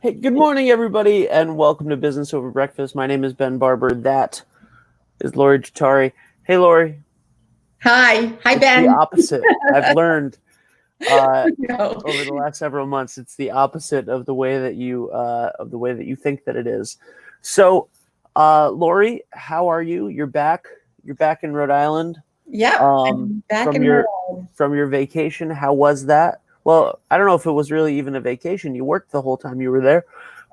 Hey, good morning, everybody, and welcome to Business Over Breakfast. My name is Ben Barber. That is Lori Giuttari. Hey, Lori. Hi, It's the Ben. opposite. I've learned No. over the last several months. It's the opposite of the way that you think that it is. So, Lori, how are you? You're back. You're back in Rhode Island. Yep, I'm back From in your Rhode. vacation. How was that? Well, I don't know if it was really even a vacation. You worked the whole time you were there.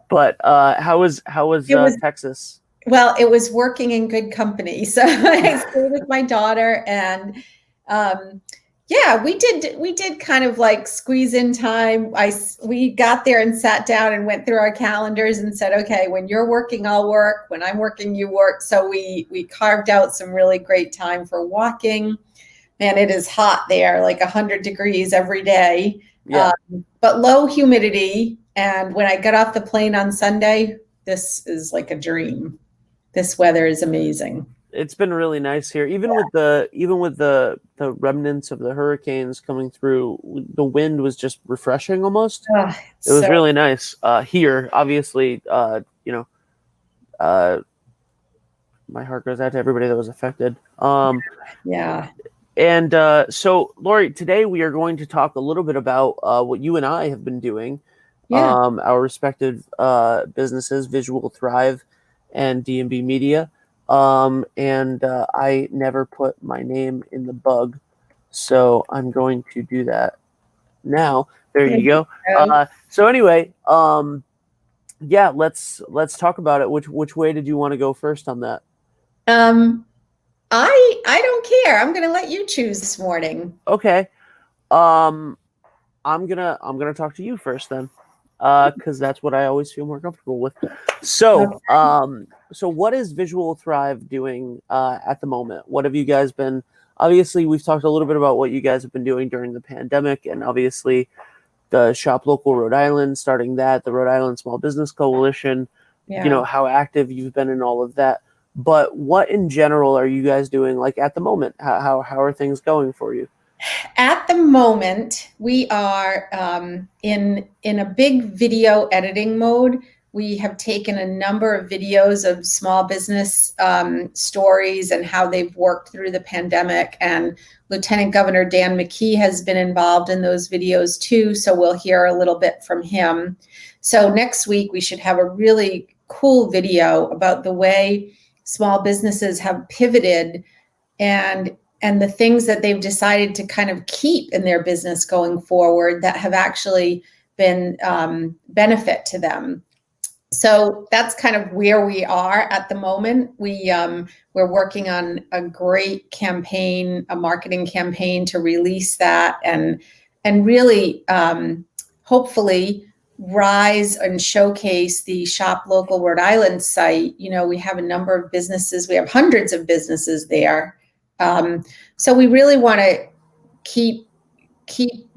But how was It was Texas? it was working in good company. So I stayed with my daughter, and um, yeah, we did kind of like squeeze in time. We got there and sat down and went through our calendars and said, okay, when you're working, I'll work. When I'm working, you work. So we carved out some really great time for walking. Man, it is hot there, like 100 degrees every day, Yeah, but low humidity. And when I got off the plane on Sunday, this is like a dream. This weather is amazing. it's been really nice here. Even with the remnants of the hurricanes coming through, the wind was just refreshing almost. Oh, It was so really nice here. Obviously, uh, my heart goes out to everybody that was affected. yeah, And so, Lori, today we are going to talk a little bit about what you and I have been doing, yeah. our respective businesses, Visual Thrive and D&B Media. And I never put my name in the bug, so I'm going to do that now. There There you you go. go. So anyway, yeah, let's talk about it. Which way did you want to go first on that? Um, I don't care. I'm going to let you choose this morning. Okay. Um, I'm gonna talk to you first then, because that's what I always feel more comfortable with. So, Okay. so what is Visual Thrive doing at the moment? What have you guys been? Obviously, we've talked a little bit about what you guys have been doing during the pandemic, and obviously the Shop Local Rhode Island, starting that, the Rhode Island Small Business Coalition. You Yeah. know how active you've been in all of that. But what in general are you guys doing like at the moment? How are things going for you? At the moment, we are in a big video editing mode. We have taken a number of videos of small business stories and how they've worked through the pandemic. And Lieutenant Governor Dan McKee has been involved in those videos too. So we'll hear a little bit from him. So next week, we should have a really cool video about the way small businesses have pivoted and the things that they've decided to kind of keep in their business going forward that have actually been benefit to them. So that's kind of where we are at the moment. We're working on a great campaign, a marketing campaign to release that and really hopefully rise and showcase the Shop Local Rhode Island site. You know, we have a number of businesses. We have hundreds of businesses there. So we really want to keep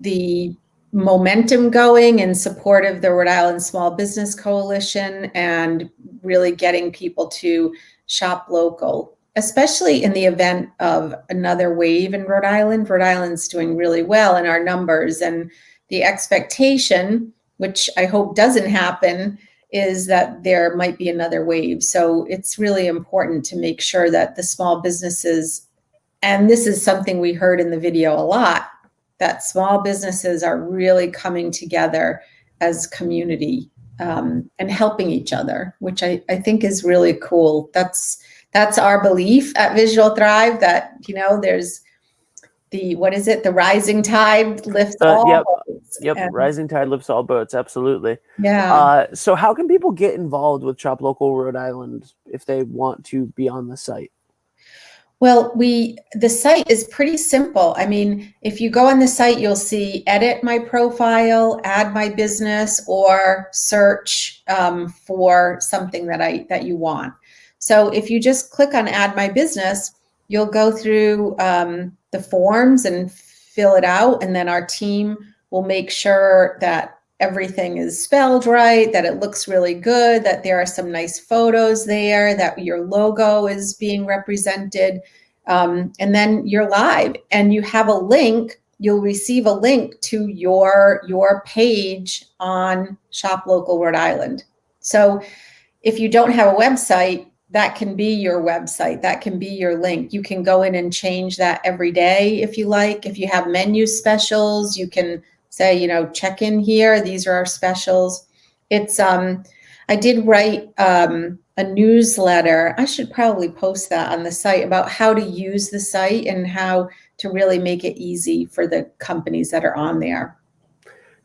the momentum going in support of the Rhode Island Small Business Coalition and really getting people to shop local, especially in the event of another wave in Rhode Island. Rhode Island's doing really well in our numbers, and the expectation, which I hope doesn't happen, is that there might be another wave. So it's really important to make sure that the small businesses, and this is something we heard in the video a lot, that small businesses are really coming together as community and helping each other, which I think is really cool. That's our belief at Visual Thrive, that, you know, there's what is it? The rising tide lifts all Yep, boats. yep. And Rising tide lifts all boats. Absolutely. yeah. So how can people get involved with Shop Local Rhode Island if they want to be on the site? Well, the site is pretty simple. I mean, if you go on the site, you'll see edit my profile, add my business, or search for something that you want. So if you just click on add my business, you'll go through the forms and fill it out, and then our team will make sure that everything is spelled right, that it looks really good, that there are some nice photos there, that your logo is being represented. And then you're live and you have a link you'll receive a link to your page on Shop Local Rhode Island. So if you don't have a website, that can be your website. That can be your link. You can go in and change that every day if you like. If you have menu specials, you can say, check in here. These are our specials. It's I did write a newsletter. I should probably post that on the site about how to use the site and how to really make it easy for the companies that are on there.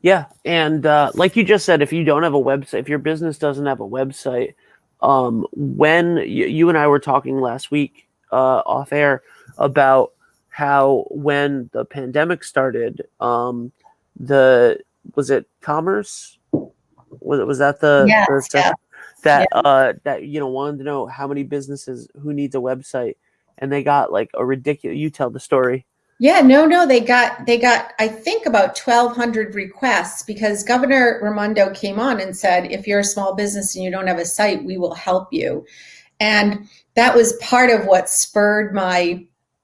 Yeah, and like you just said, if you don't have a website, if your business doesn't have a website, when you and I were talking last week off air about how when the pandemic started, was it commerce? Was that the Yes, session yeah. that wanted to know how many businesses who needs a website, and they got like a ridiculous. You tell the story. Yeah, no, they got I think about 1,200 requests because Governor Raimondo came on and said, if you're a small business and you don't have a site, we will help you. And that was part of what spurred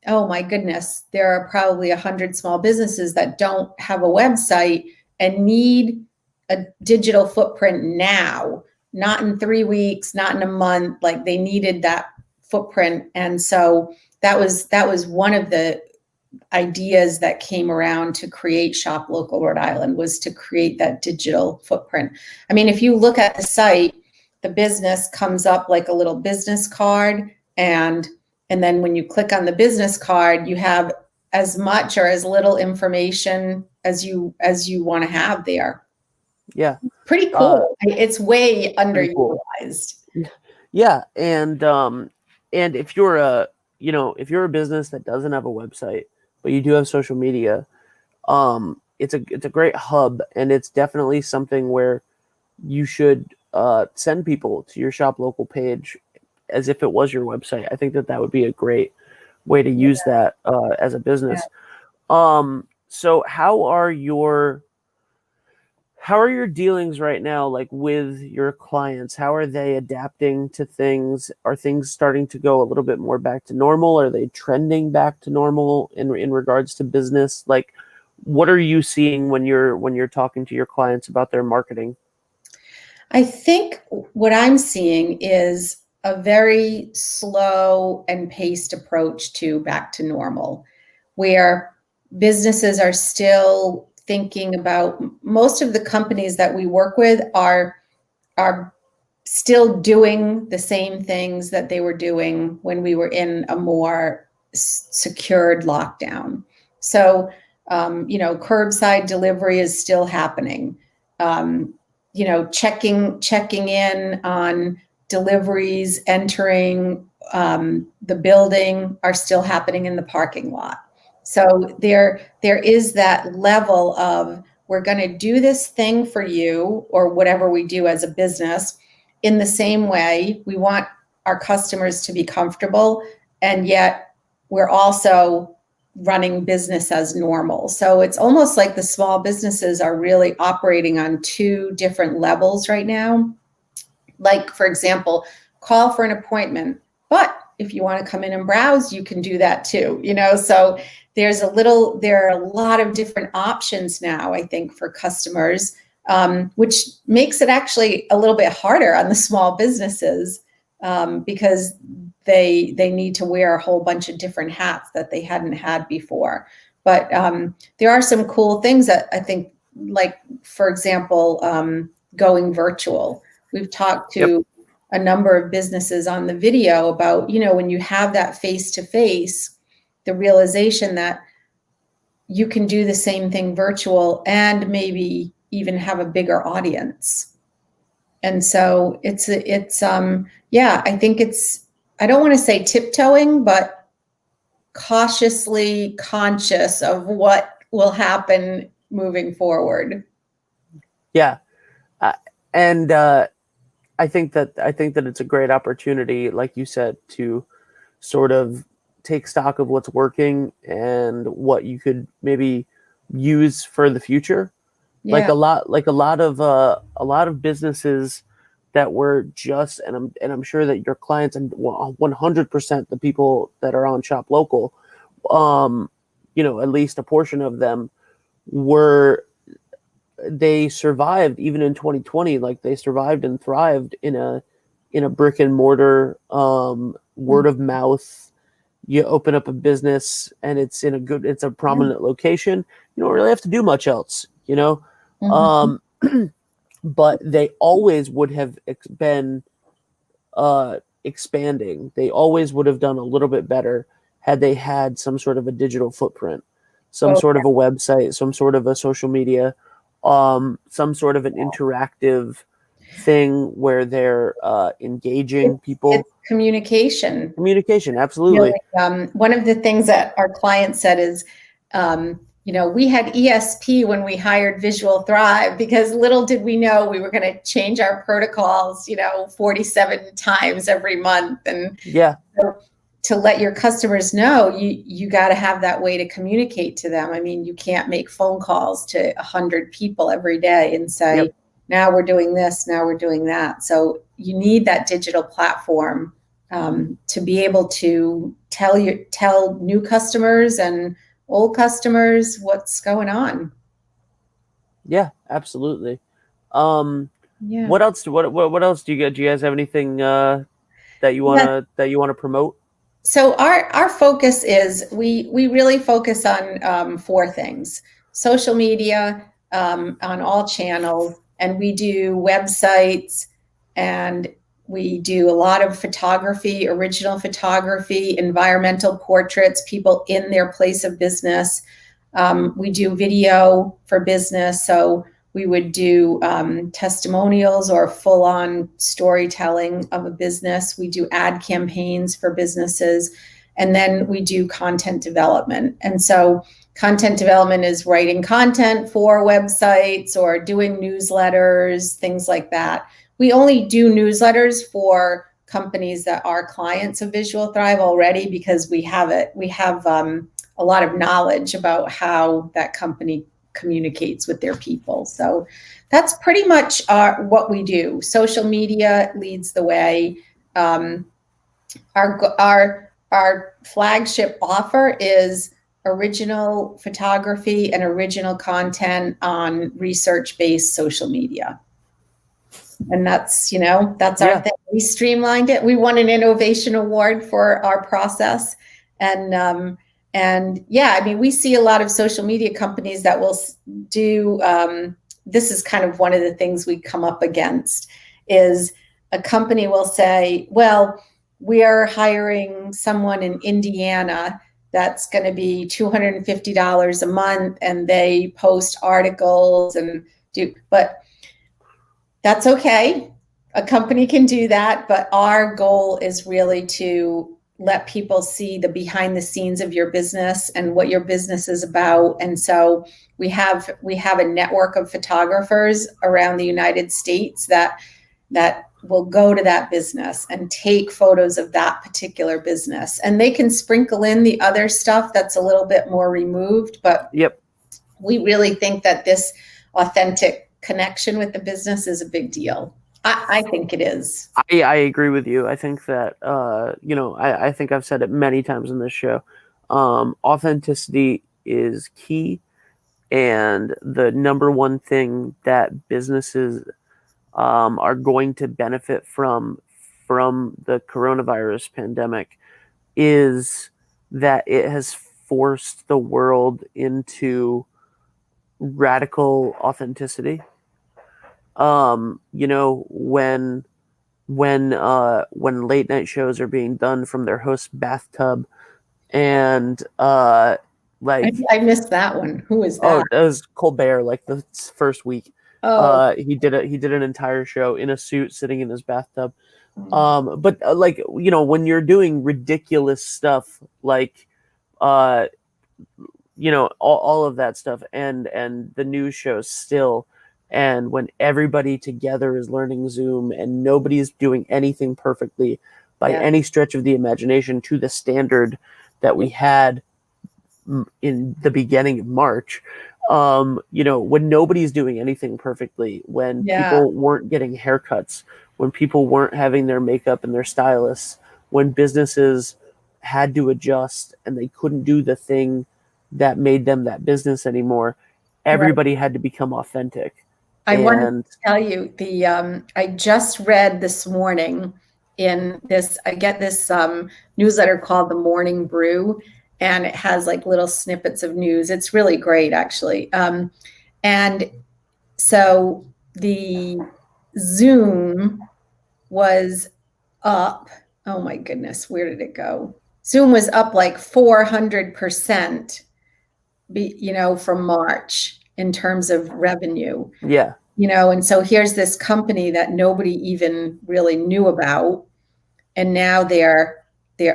oh my goodness, there are probably 100 small businesses that don't have a website and need a digital footprint now, not in 3 weeks, not in a month. Like they needed that footprint. And so that was one of the ideas that came around to create Shop Local Rhode Island, was to create that digital footprint. I mean, if you look at the site, the business comes up like a little business card, and then when you click on the business card, you have as much or as little information as you want to have there. Yeah, Pretty cool. It's way cool. underutilized. Yeah, and if you're a business that doesn't have a website, but you do have social media, it's a great hub, and it's definitely something where you should send people to your Shop Local page as if it was your website. I think that would be a great way to use that as a business. So how are your dealings right now, like with your clients? How are they adapting to things? Are things starting to go a little bit more back to normal? Are they trending back to normal in regards to business? Like, what are you seeing when you're talking to your clients about their marketing? I think what I'm seeing is a very slow and paced approach to back to normal, where businesses are still thinking about, most of the companies that we work with are still doing the same things that they were doing when we were in a more secured lockdown. So, curbside delivery is still happening. Checking in on deliveries entering the building are still happening in the parking lot. So there is that level of, we're going to do this thing for you, or whatever we do as a business, in the same way. We want our customers to be comfortable, and yet we're also running business as normal. So it's almost like the small businesses are really operating on two different levels right now. Like, for example, call for an appointment, but if you want to come in and browse, you can do that too. So there are a lot of different options now, I think, for customers, which makes it actually a little bit harder on the small businesses, because they need to wear a whole bunch of different hats that they hadn't had before. But there are some cool things that I think, like, for example, going virtual. We've talked to a number of businesses on the video about, when you have that face-to-face, the realization that you can do the same thing virtual and maybe even have a bigger audience. And so I think I don't want to say tiptoeing, but cautiously conscious of what will happen moving forward. Yeah, and I think that it's a great opportunity, like you said, to sort of take stock of what's working and what you could maybe use for the future. Yeah. Like a lot of businesses that were just, and I'm sure that your clients and 100% the people that are on Shop Local, at least a portion of them were, they survived even in 2020. Like, they survived and thrived in a brick and mortar, word of mouth. You open up a business and it's a prominent location. You don't really have to do much else, Mhm. but they always would have been expanding. They always would have done a little bit better had they had some sort of a digital footprint, some Oh, sort of a website, some sort of a social media, some sort of an interactive thing where they're engaging people. it's communication. Communication, Really, absolutely. one of the things that our client said is, we had ESP when we hired Visual Thrive, because little did we know we were going to change our protocols, 47 times every month. And Yeah, so to let your customers know, you got to have that way to communicate to them. I mean, you can't make phone calls to 100 people every day and say, yep, now we're doing this, now we're doing that. So you need that digital platform, to be able to tell new customers and old customers what's going on. yeah, absolutely. Um, Yeah. what else? What else do you get? Do you guys have anything Yeah. that you wanna promote? So our focus is, we really focus on, four things: social media, on all channels, and we do websites, and we do a lot of photography, original photography, environmental portraits, people in their place of business. We do video for business, so we would do, testimonials or full on storytelling of a business. We do ad campaigns for businesses. And then we do content development. And so content development is writing content for websites or doing newsletters, things like that. We only do newsletters for companies that are clients of Visual Thrive already, because we have it. We have, a lot of knowledge about how that company communicates with their people. So that's pretty much what we do. Social media leads the way. Um, our flagship offer is original photography and original content on research-based social media. And that's our Yeah, thing. We streamlined it. We won an innovation award for our process. And yeah, I mean, we see a lot of social media companies that will do, this is kind of one of the things we come up against, is a company will say, well, we are hiring someone in Indiana that's going to be $250 a month, and they post articles and but that's okay. A company can do that, but our goal is really to let people see the behind the scenes of your business and what your business is about. And so we have a network of photographers around the United States that will go to that business and take photos of that particular business. And they can sprinkle in the other stuff that's a little bit more removed, but yep. we really think that this authentic connection with the business is a big deal. I think it is. I agree with you. I think that I think I've said it many times in this show. Authenticity is key, and the number one thing that businesses are going to benefit from the coronavirus pandemic is that it has forced the world into radical authenticity. When late night shows are being done from their host's bathtub, and like, I missed that one. Who is oh, that? that was Colbert, like the first week. Oh, He did an entire show in a suit sitting in his bathtub. But like, when you're doing ridiculous stuff, like uh all of that stuff, and the news shows still, and when everybody together is learning Zoom and nobody's doing anything perfectly by yeah, any stretch of the imagination to the standard that we had in the beginning of March. When nobody's doing anything perfectly, when yeah, people weren't getting haircuts, when people weren't having their makeup and their stylists, when businesses had to adjust and they couldn't do the thing that made them that business anymore. Everybody had to become authentic. I want to And tell you I just read this morning in this, I get this newsletter called The Morning Brew, and it has like little snippets of news. It's really great, actually. And so the Zoom was up. Oh my goodness, where did it go? Zoom was up like 400%, from March in terms of revenue. yeah, And so here's this company that nobody even really knew about, and now they're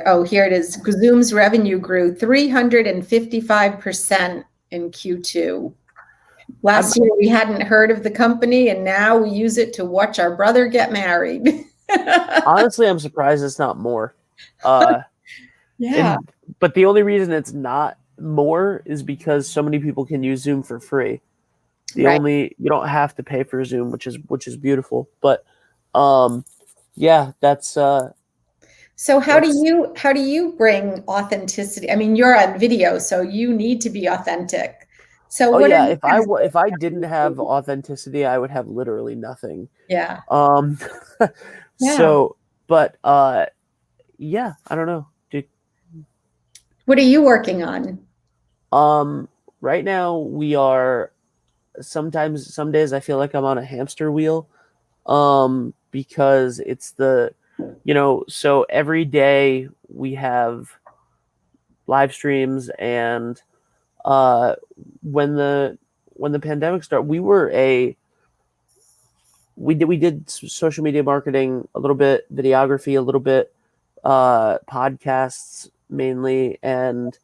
oh, here it is. Zoom's revenue grew 355% in Q2. Last year we hadn't heard of the company, and now we use it to watch our brother get married. honestly, I'm surprised it's not more. Yeah. But the only reason it's not more is because so many people can use Zoom for free. You don't have to pay for Zoom, which is beautiful. But yeah, that's So how do you bring authenticity? I mean, you're on video, so you need to be authentic. So oh what are yeah, you if I didn't have authenticity, I would have literally nothing. Yeah. Um Yeah. so but yeah, I don't know. What are you working on? Right now we are some days I feel like I'm on a hamster wheel. Because it's so every day we have live streams, and uh when the pandemic started, we did social media marketing a little bit, videography a little bit, podcasts mainly, and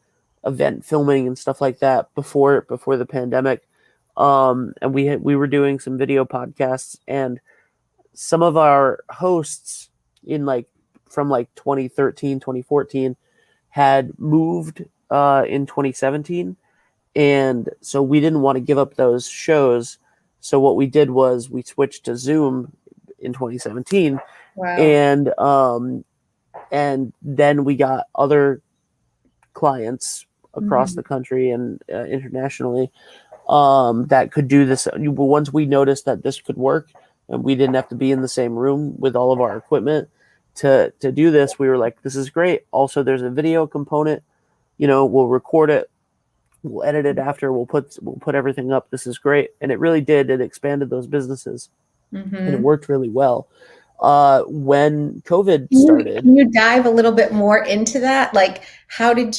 event filming and stuff like that before the pandemic. And we were doing some video podcasts, and some of our hosts in from 2013, 2014 had moved in 2017, and so we didn't want to give up those shows. So what we did was we switched to Zoom in 2017. Wow. And then we got other clients across the country and internationally that could do this. Once we noticed that this could work and we didn't have to be in the same room with all of our equipment to do this, we were like, this is great. Also, there's a video component. We'll record it, we'll edit it after, we'll put everything up. This is great. And it really did. It expanded those businesses, and it worked really well. When COVID started, can you dive a little bit more into that? Like, how did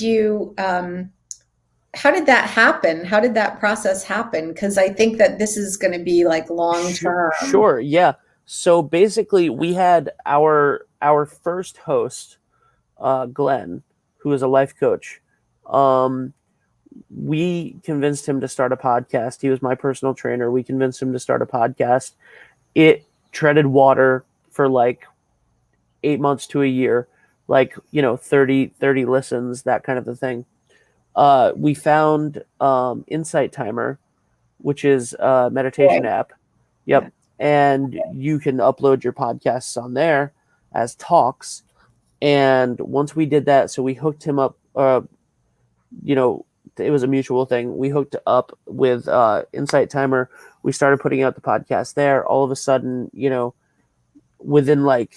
that happen? How did that process happen? Because I think that this is going to be like long term. Sure, yeah. So basically, we had our first host, Glenn, who is a life coach. We convinced him to start a podcast. He was my personal trainer. We convinced him to start a podcast. It treaded water for like 8 months to a year, 30 listens, that kind of a thing. We found Insight Timer, which is a meditation app. Yep. Yeah. And you can upload your podcasts on there as talks. And once we did that, so we hooked him up, it was a mutual thing. We hooked up with Insight Timer. We started putting out the podcast there. All of a sudden, within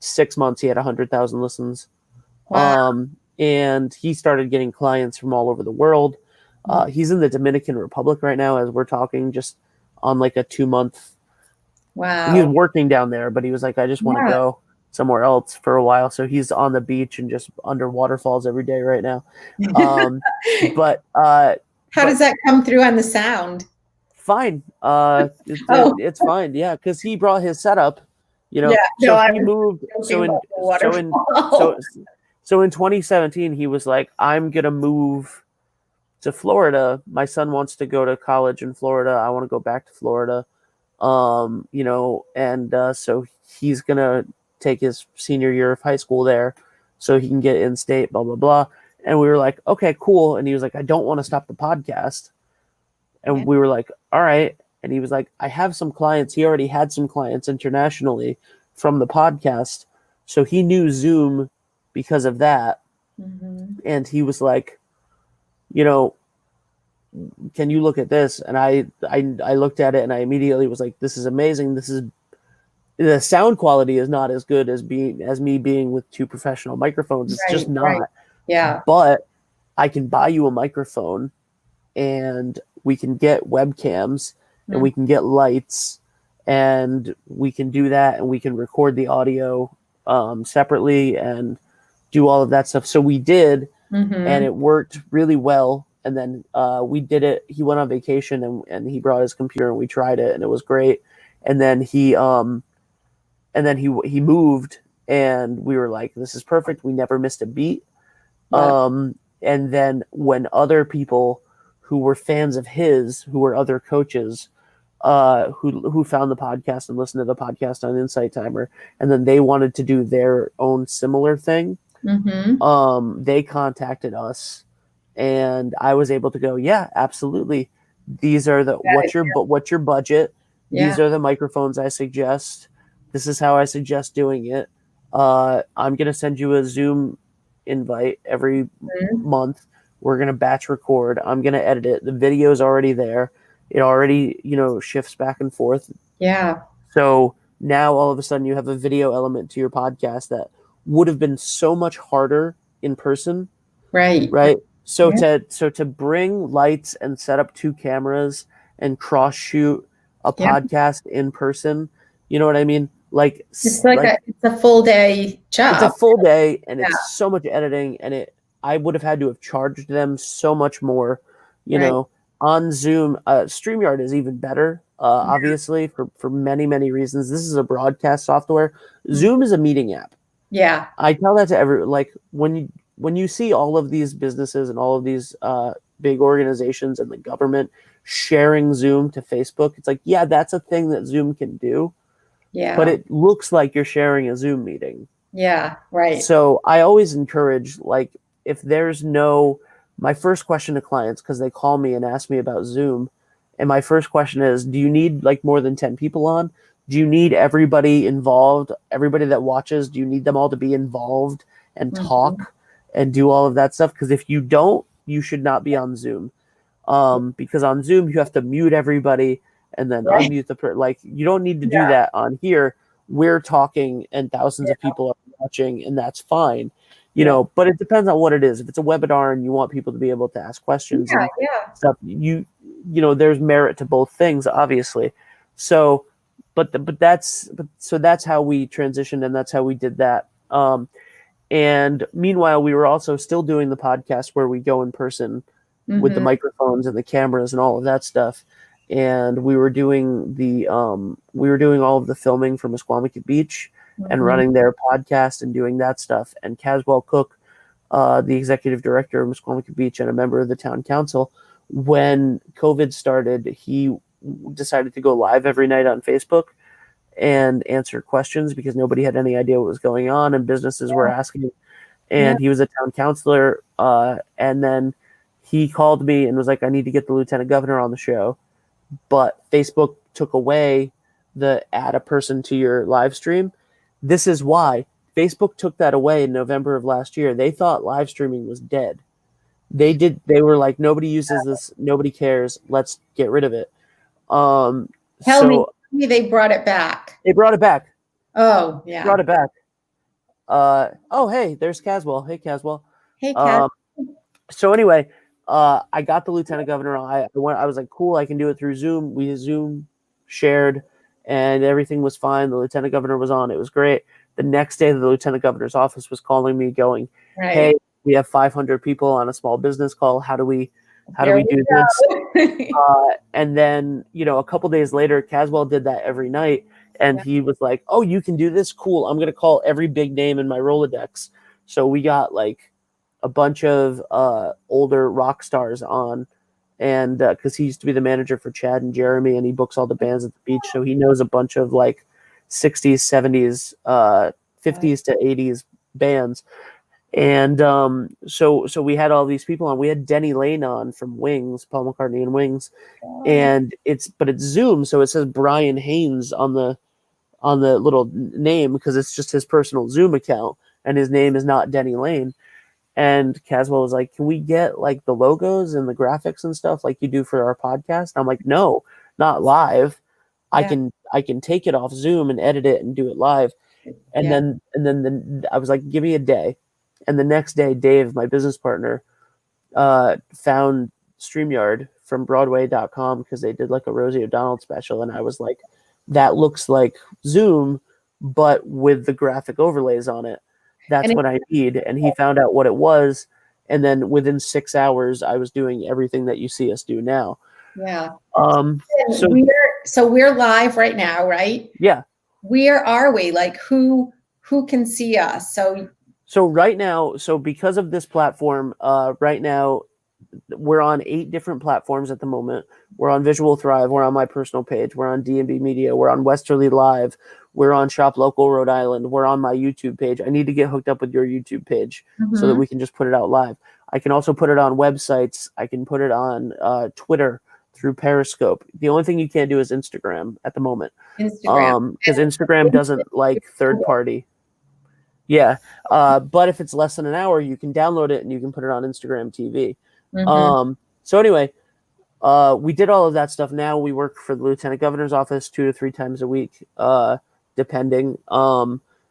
6 months, he had 100,000 listens. Wow. And he started getting clients from all over the world. He's in the Dominican Republic right now as we're talking, just on a 2-month. Wow. He's working down there, but he was like, I just want to go somewhere else for a while. So he's on the beach and just under waterfalls every day right now. But how does that come through on the sound? Fine. It's fine. Yeah, because he brought his setup. He moved. So in 2017, he was like, I'm gonna move to Florida. My son wants to go to college in Florida. I want to go back to Florida. So he's gonna take his senior year of high school there so he can get in state, blah, blah, blah. And we were like, okay, cool. And he was like, I don't want to stop the podcast. And we were like, all right. And he was like, I have some clients. He already had some clients internationally from the podcast. So he knew Zoom because of that. And he was like, can you look at this? And I looked at it and I immediately was like, this is amazing. This is the sound quality is not as good as me being with two professional microphones. It's just Right. not. Yeah. But I can buy you a microphone and we can get webcams and we can get lights and we can do that and we can record the audio separately and do all of that stuff. So we did, and it worked really well. And then we did it. He went on vacation and he brought his computer and we tried it and it was great. And then he moved and we were like, this is perfect. We never missed a beat. And then when other people who were fans of his, who were other coaches, who found the podcast and listened to the podcast on Insight Timer, and then they wanted to do their own similar thing, they contacted us, and I was able to go, yeah, absolutely. These are what's your budget? These are the microphones I suggest. This is how I suggest doing it. I'm gonna send you a Zoom invite every month. We're gonna batch record. I'm gonna edit it. The video's already there. It already, shifts back and forth. Yeah. So now all of a sudden you have a video element to your podcast that would have been so much harder in person. Right. Right. So to bring lights and set up two cameras and cross shoot a podcast in person, you know what I mean? Like it's it's a full day job. It's a full day and it's so much editing, and I would have had to have charged them so much more, know. On Zoom. StreamYard is even better, obviously, for many, many reasons. This is a broadcast software. Zoom is a meeting app. Yeah. I tell that to like when you see all of these businesses and all of these big organizations and the government sharing Zoom to Facebook, it's like, yeah, that's a thing that Zoom can do. Yeah. But it looks like you're sharing a Zoom meeting. Yeah, right. So I always encourage, like, if there's my first question to clients, because they call me and ask me about Zoom, and my first question is, do you need like more than 10 people on? Do you need everybody involved? Everybody that watches, do you need them all to be involved and talk and do all of that stuff? Because if you don't, you should not be on Zoom. Because on Zoom, you have to mute everybody and then unmute the you don't need to do that on here. We're talking and thousands of people are watching, and that's fine. But it depends on what it is. If it's a webinar and you want people to be able to ask questions and stuff, there's merit to both things, obviously. So, that's how we transitioned, and that's how we did that. And meanwhile, we were also still doing the podcast where we go in person with the microphones and the cameras and all of that stuff. And we were doing all of the filming from Esquamicut Beach and running their podcast and doing that stuff. And Caswell Cook, the executive director of Esquamicut Beach and a member of the town council, when COVID started, he decided to go live every night on Facebook and answer questions because nobody had any idea what was going on and businesses were asking. And he was a town councilor. And then he called me and was like, I need to get the lieutenant governor on the show. But Facebook took away the add a person to your live stream. This is why Facebook took that away in November of last year. They thought live streaming was dead. They were like, nobody uses this, nobody cares, let's get rid of it. Tell me they brought it back. They brought it back. Oh, yeah. Brought it back. Hey, there's Caswell. Hey, Caswell. Hey, Cas. So anyway, I got the lieutenant governor. I was like, cool, I can do it through Zoom. We Zoom shared and everything was fine. The lieutenant governor was on. It was great. The next day, the lieutenant governor's office was calling me going, hey, we have 500 people on a small business call. How do we do this? And then, a couple days later, Caswell did that every night. And he was like, oh, you can do this? Cool. I'm going to call every big name in my Rolodex. So we got like a bunch of older rock stars on, and because he used to be the manager for Chad and Jeremy, and he books all the bands at the beach, so he knows a bunch of like 60s, 70s, 50s to 80s bands. And so we had all these people on. We had Denny Lane on from Wings, Paul McCartney and Wings, and it's Zoom, so it says Brian Haynes on the little name because it's just his personal Zoom account, and his name is not Denny Lane. And Caswell was like, "Can we get like the logos and the graphics and stuff like you do for our podcast?" And I'm like, "No, not live. Yeah. I can take it off Zoom and edit it and do it live." And Yeah. then I was like, "Give me a day." And the next day, Dave, my business partner, found StreamYard from Broadway.com because they did like a Rosie O'Donnell special, and I was like, "That looks like Zoom, but with the graphic overlays on it. That's And what I need." And he found out what it was, and then within 6 hours, I was doing everything that you see us do now. yeah. So We're live right now, right? yeah. Where are we? Like who can see us? So right now, so because of this platform, right now we're on 8 different platforms at the moment. We're on Visual Thrive. We're on my personal page. We're on D&B Media. We're on Westerly Live. We're on Shop Local Rhode Island. We're on my YouTube page. I need to get hooked up with your YouTube page so that we can just put it out live. I can also put it on websites. I can put it on Twitter through Periscope. The only thing you can't do is Instagram at the moment. Instagram. Because Instagram doesn't like third party. Yeah. But if it's less than an hour, you can download it and you can put it on Instagram TV. So anyway, we did all of that stuff. Now we work for the Lieutenant Governor's office 2 to 3 times a week, depending.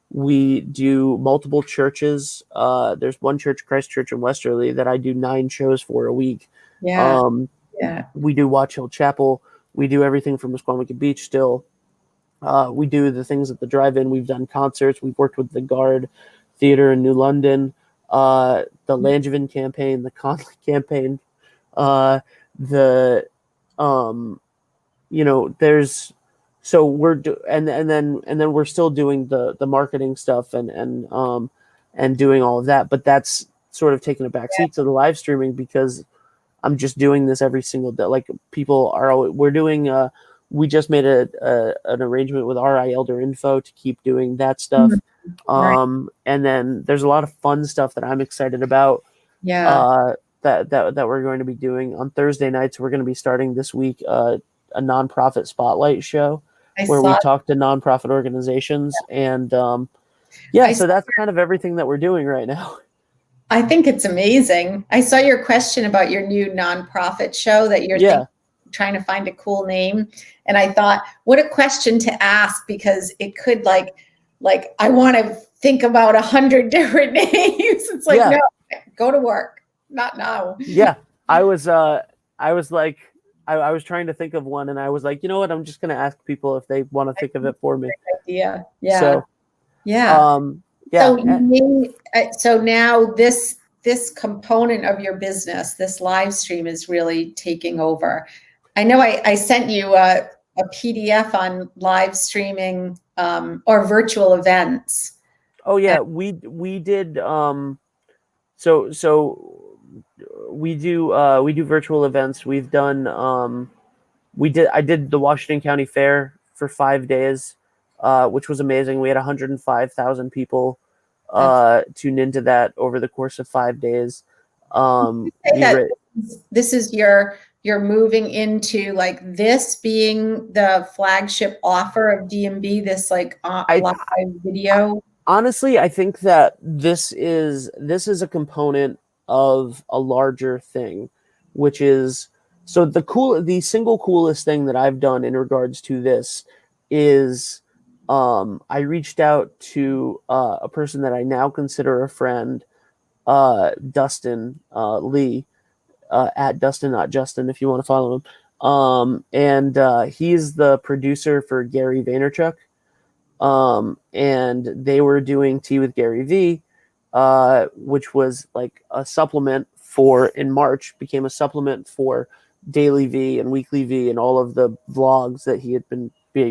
We do multiple churches. There's one church, Christ Church in Westerly, that I do 9 shows for a week. Yeah. We do Watch Hill Chapel. We do everything from Musqueamick Beach still. We do the things at the drive-in. We've done concerts. We've worked with the Guard Theater in New London, the Langevin campaign, the Conley campaign, there's so we're and then we're still doing the marketing stuff and doing all of that, but that's sort of taking a backseat to the live streaming because I'm just doing this every single day. Like people are, we're doing. We just made an arrangement with RI Elder Info to keep doing that stuff. And then there's a lot of fun stuff that I'm excited about. Yeah. That we're going to be doing on Thursday nights. We're going to be starting this week a nonprofit spotlight show where we talk to nonprofit organizations, and so that's kind of everything that we're doing right now. I think it's amazing. I saw your question about your new nonprofit show that you're trying to find a cool name, and I thought, what a question to ask, because it could like I want to think about 100 different names. It's like, no, go to work. Not now. Yeah. I was like, I was trying to think of one, and I was like, you know what? I'm just going to ask people if they want to think of it for me. Idea. Yeah. So, yeah. So now this component of your business, this live stream, is really taking over. I know I sent you a PDF on live streaming or virtual events. Oh yeah, we did. So we do virtual events. We've done. I did the Washington County Fair for 5 days, which was amazing. We had 105,000 people tune into that over the course of 5 days. This is you're moving into like this being the flagship offer of D&B, this like live video. Honestly, I think that this is a component of a larger thing, which is the single coolest thing that I've done in regards to this is I reached out to a person that I now consider a friend, Dustin Lee, at Dustin Not Justin, if you want to follow him. And he's the producer for Gary Vaynerchuk. And they were doing Tea with Gary V, which was like a supplement in March, became a supplement for Daily V and Weekly V and all of the vlogs that he had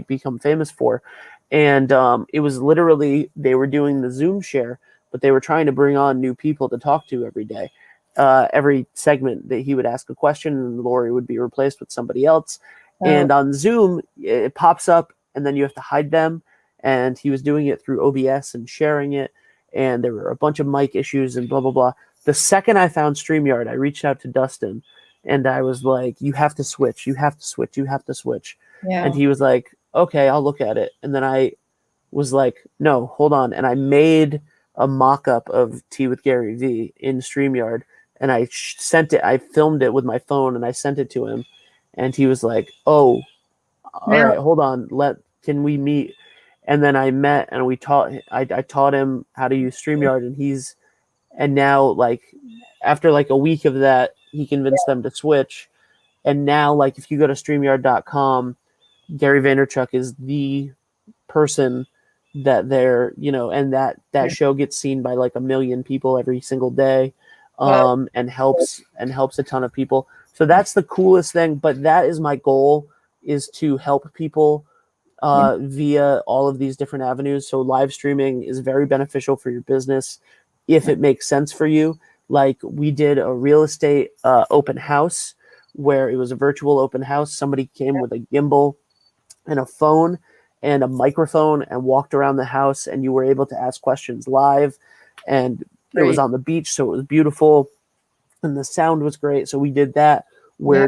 become famous for. And it was literally, they were doing the Zoom share, but they were trying to bring on new people to talk to every day. Every segment that he would ask a question and Lori would be replaced with somebody else. Oh. And on Zoom, it pops up and then you have to hide them. And he was doing it through OBS and sharing it. And there were a bunch of mic issues and blah, blah, blah. The second I found StreamYard, I reached out to Dustin and I was like, you have to switch. You have to switch. You have to switch. Yeah. And he was like, okay, I'll look at it. And then I was like, no, hold on. And I made a mock-up of Tea with Gary V in StreamYard, and I sent it. I filmed it with my phone, and I sent it to him, and he was like, "Oh, all Now, right, hold on. Can we meet?" And then I met, and we taught. I taught him how to use StreamYard, and now like after like a week of that, he convinced them to switch. And now, like, if you go to StreamYard.com, Gary Vaynerchuk is the person that they're, and that show gets seen by like 1 million people every single day, well, and helps a ton of people. So that's the coolest thing. But that is my goal, is to help people via all of these different avenues. So live streaming is very beneficial for your business if it makes sense for you. Like, we did a real estate open house where it was a virtual open house. Somebody came with a gimbal and a phone and a microphone and walked around the house, and you were able to ask questions live. And it was great. on the beach, so it was beautiful, and the sound was great. So we did that. Yeah.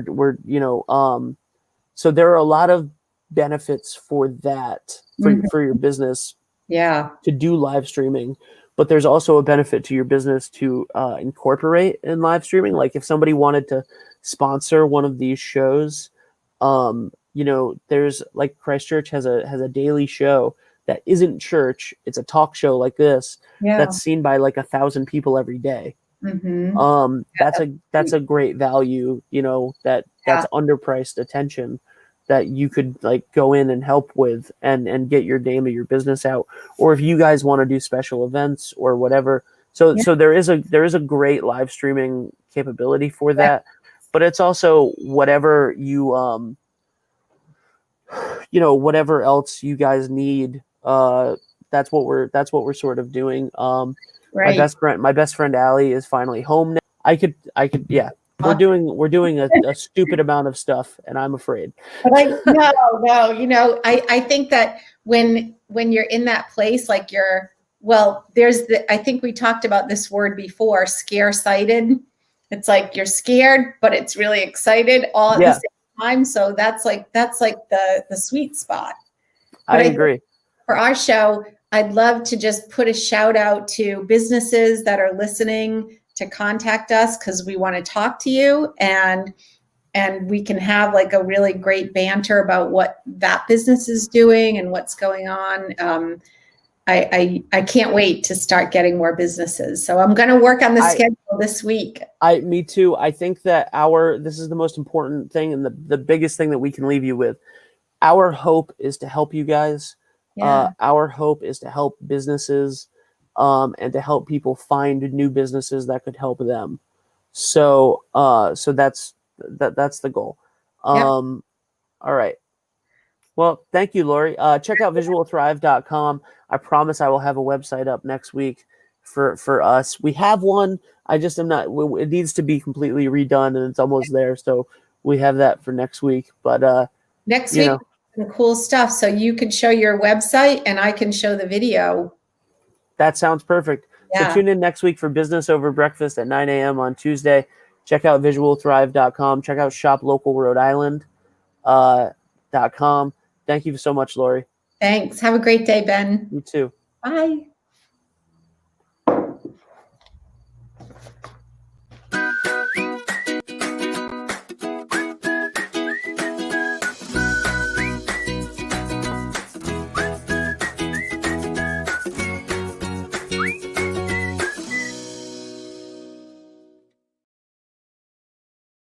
So there are a lot of benefits for that, Mhm. for your business, Yeah. to do live streaming. But there's also a benefit to your business to incorporate in live streaming. Like, if somebody wanted to sponsor one of these shows, there's like Christchurch has a daily show that isn't church. It's a talk show like this Yeah. that's seen by like 1,000 people every day. Mm-hmm. That's a great value, that's Yeah. underpriced attention that you could like go in and help with, and get your name of your business out. Or if you guys want to do special events or whatever. So Yeah. so there is a great live streaming capability for Yeah. that. But it's also whatever whatever else you guys need. That's what we're sort of doing. My Right. best friend Allie is finally home now. Yeah. We're doing a stupid amount of stuff, and I'm afraid. But no. I think that when you're in that place, like I think we talked about this word before, scare-sighted. It's like you're scared, but it's really excited all at the Yeah, same time. So that's like the sweet spot. I But I think agree. for our show, I'd love to just put a shout out to businesses that are listening to contact us, because we want to talk to you, and we can have like a really great banter about what that business is doing and what's going on. I can't wait to start getting more businesses. So I'm going to work on the schedule this week. Me too. I think that this is the most important thing, and the biggest thing that we can leave you with. Our hope is to help you guys. Yeah. Our hope is to help businesses, and to help people find new businesses that could help them. So that's the goal. Yep. All right. Well, thank you, Lori. Check out visualthrive.com. I promise I will have a website up next week for us. We have one. I just am not. It needs to be completely redone, and it's almost there. So we have that for next week. But Next week, some cool stuff. So you can show your website, and I can show the video. That sounds perfect. Yeah. So tune in next week for Business Over Breakfast at 9 a.m. on Tuesday. Check out visualthrive.com. Check out shoplocalrhodeisland.com. Thank you so much, Lori. Thanks. Have a great day, Ben. You too. Bye.